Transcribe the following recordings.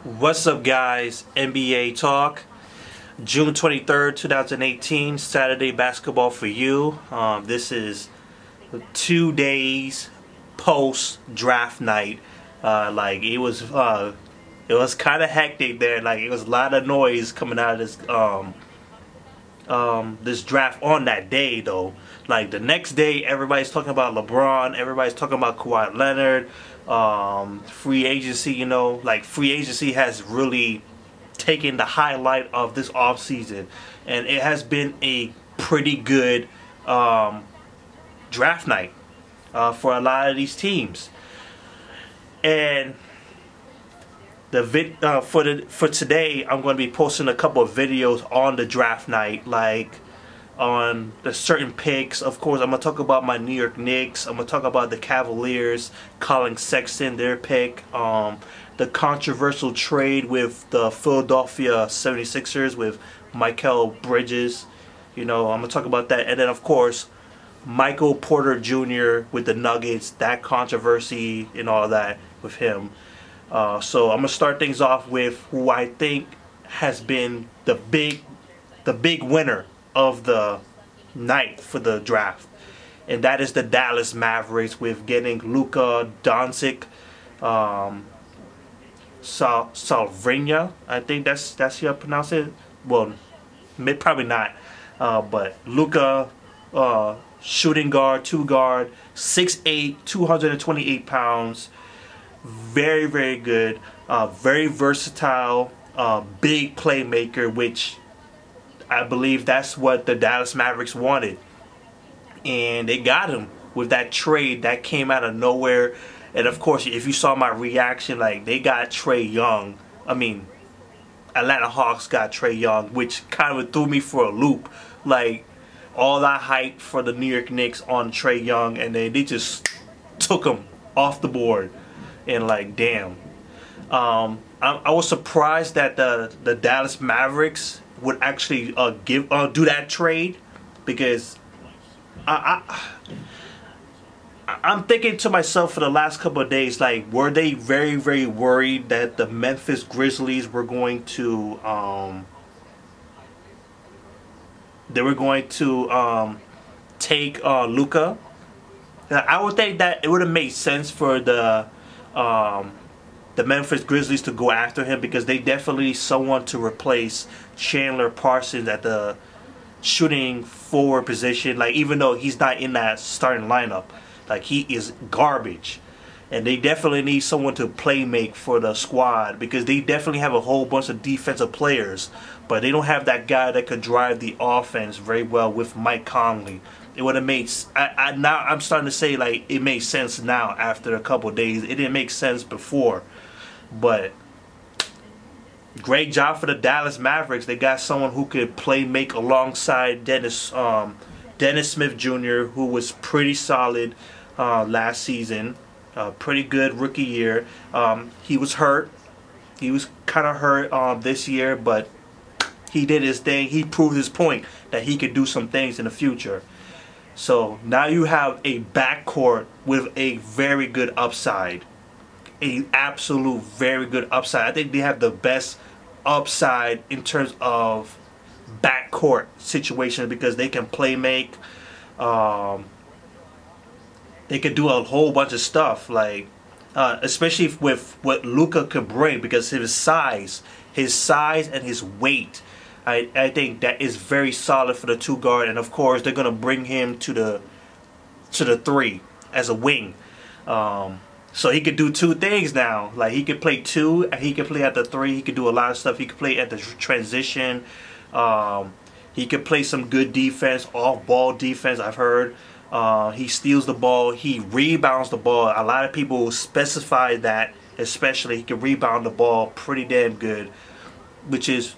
What's up, guys? NBA Talk, June 23rd, 2018, Saturday basketball for you. This is 2 days post draft night. It was kind of hectic there. Like, it was a lot of noise coming out of this draft on that day, though. Like, the next day, everybody's talking about LeBron, everybody's talking about Kawhi Leonard, free agency. You know, like, free agency has really taken the highlight of this offseason, and it has been a pretty good draft night for a lot of these teams. And for today, I'm going to be posting a couple of videos on the draft night, like on the certain picks. Of course, I'm going to talk about my New York Knicks. I'm going to talk about the Cavaliers, Colin Sexton, their pick. The controversial trade with the Philadelphia 76ers with Mikal Bridges. You know, I'm going to talk about that. And then, of course, Michael Porter Jr. with the Nuggets, that controversy and all that with him. So I'm going to start things off with who I think has been the big winner of the night for the draft. And that is the Dallas Mavericks, with getting Luka Doncic, Salvrina, I think that's how you pronounce it. Well, probably not. But Luka, shooting guard, 2-guard, 6'8", 228 pounds. Very, very good. Very versatile. Big playmaker, which I believe that's what the Dallas Mavericks wanted. And they got him with that trade that came out of nowhere. And of course, if you saw my reaction, like, they got Trae Young. I mean, Atlanta Hawks got Trae Young, which kind of threw me for a loop. Like, all that hype for the New York Knicks on Trae Young, and then they just took him off the board. And, like, damn. I was surprised that the Dallas Mavericks would actually do that trade, because I'm thinking to myself for the last couple of days, like, were they very, very worried that the Memphis Grizzlies were going to take Luka? I would think that it would have made sense for the Memphis Grizzlies to go after him, because they definitely need someone to replace Chandler Parsons at the shooting forward position. Like, even though he's not in that starting lineup, like, he is garbage. And they definitely need someone to play make for the squad, because they definitely have a whole bunch of defensive players, but they don't have that guy that could drive the offense very well with Mike Conley. It would have made, now I'm starting to say, like, it makes sense now after a couple of days. It didn't make sense before. But great job for the Dallas Mavericks. They got someone who could play make alongside Dennis Smith Jr., who was pretty solid last season. Pretty good rookie year. He was hurt. He was kind of hurt this year, but he did his thing. He proved his point that he could do some things in the future. So now you have a backcourt with a very good upside. A absolute very good upside. I think they have the best upside in terms of backcourt situation, because they can play make. They could do a whole bunch of stuff, like especially with what Luka could bring, because his size and his weight. I think that is very solid for the 2-guard, and of course they're gonna bring him to the 3 as a wing. So he could do 2 things now. Like, he could play 2, and he could play at the 3. He could do a lot of stuff. He could play at the transition. He could play some good defense, off-ball defense, I've heard. He steals the ball. He rebounds the ball. A lot of people specify that, especially he can rebound the ball pretty damn good, which is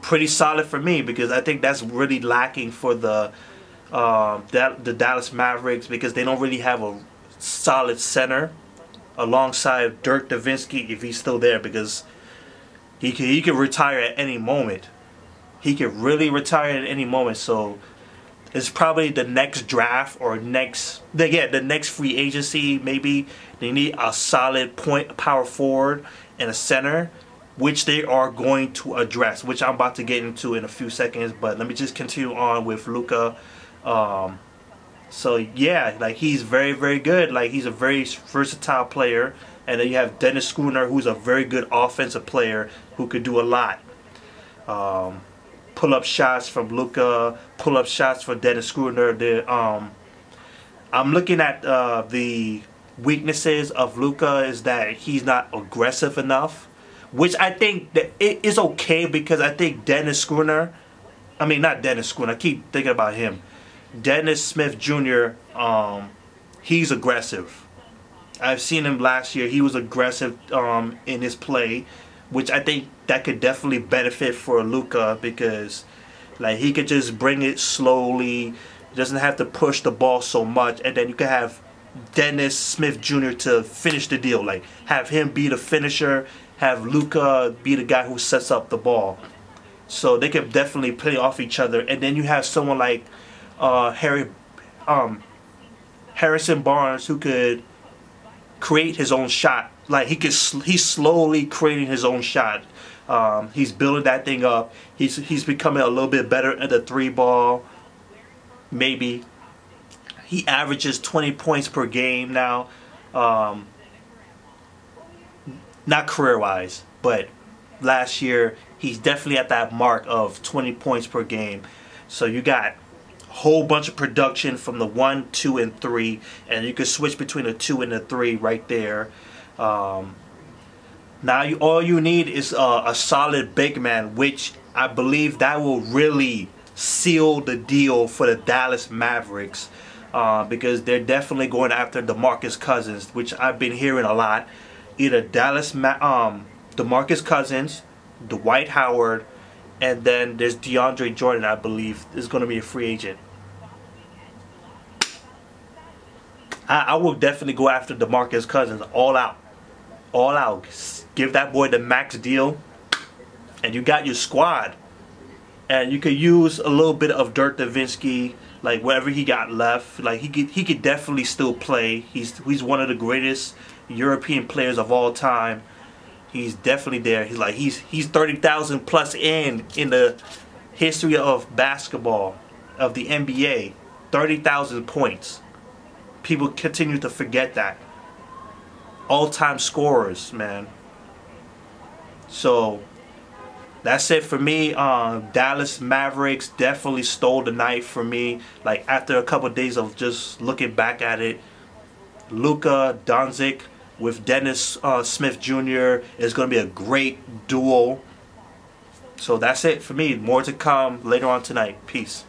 pretty solid for me, because I think that's really lacking for the Dallas Mavericks, because they don't really have a solid center alongside Dirk Nowitzki, if he's still there, because he could retire at any moment. He could really retire at any moment. So it's probably the next draft or the next free agency. Maybe they need a solid power forward and a center, which they are going to address, which I'm about to get into in a few seconds. But let me just continue on with Luka. So yeah, like he's very, very good. Like he's a very versatile player. And then you have Dennis Schooner, who's a very good offensive player who could do a lot. Pull-up shots from Luka, pull-up shots for Dennis Schooner. I'm looking at the weaknesses of Luka is that he's not aggressive enough, which I think that it is okay because I think Dennis Schooner, not Dennis Schooner, I keep thinking about him. Dennis Smith Jr., he's aggressive. I've seen him last year. He was aggressive in his play, which I think that could definitely benefit for Luka because like he could just bring it slowly. He doesn't have to push the ball so much, and then you can have Dennis Smith Jr. to finish the deal. Like have him be the finisher, have Luka be the guy who sets up the ball. So they could definitely play off each other, and then you have someone like Harrison Barnes who could create his own shot. Like he's slowly creating his own shot. He's building that thing up. He's becoming a little bit better at the 3-ball. Maybe he averages 20 points per game now. Not career-wise, but last year he's definitely at that mark of 20 points per game. So you got whole bunch of production from the 1, 2, and 3, and you can switch between the 2 and the 3 right there. Now all you need is a solid big man, which I believe that will really seal the deal for the Dallas Mavericks because they're definitely going after DeMarcus Cousins, which I've been hearing a lot. Either DeMarcus Cousins, Dwight Howard, and then there's DeAndre Jordan, I believe, is going to be a free agent. I will definitely go after DeMarcus Cousins all out. All out. Give that boy the max deal, and you got your squad. And you could use a little bit of Dirk Nowitzki, like whatever he got left. Like he could definitely still play. He's one of the greatest European players of all time. He's definitely there. He's 30,000 plus in the history of basketball, of the NBA. 30,000 points. People continue to forget that. All-time scorers, man. So that's it for me. Dallas Mavericks definitely stole the night for me. Like after a couple of days of just looking back at it, Luka Doncic with Dennis Smith Jr. is going to be a great duo. So that's it for me. More to come later on tonight. Peace.